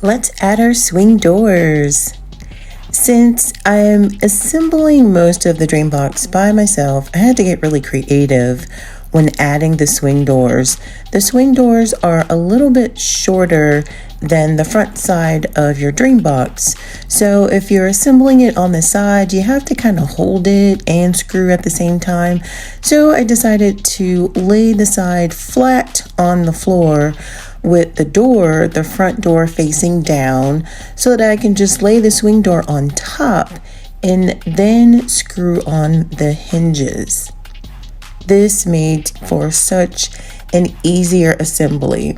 Let's add our swing doors. Since I'm assembling most of the DreamBox by myself, I had to get really creative when adding the swing doors. The swing doors are a little bit shorter than the front side of your DreamBox. So if you're assembling it on the side, you have to kind of hold it and screw at the same time. So I decided to lay the side flat on the floor with the front door facing down, so that I can just lay the swing door on top and then screw on the hinges. This made for such an easier assembly.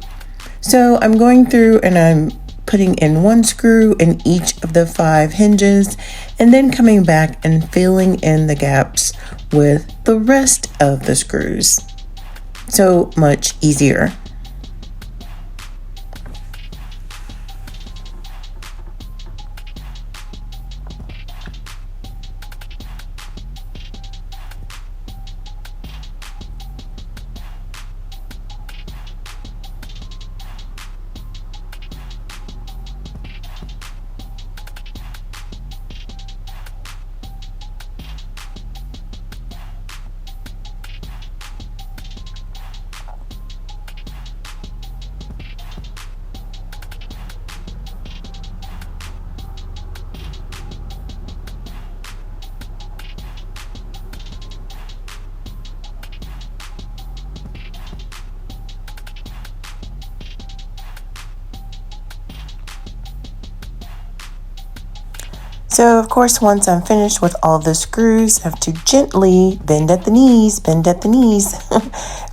So I'm going through and I'm putting in one screw in each of the 5 hinges, and then coming back and filling in the gaps with the rest of the screws. So much easier. So of course, once I'm finished with all the screws, I have to gently bend at the knees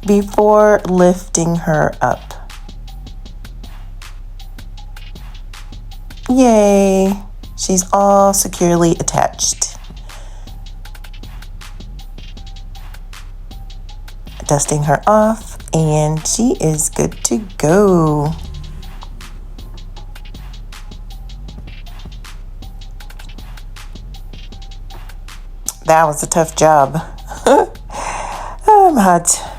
before lifting her up. Yay! She's all securely attached. Dusting her off, and she is good to go. That was a tough job. I'm hot.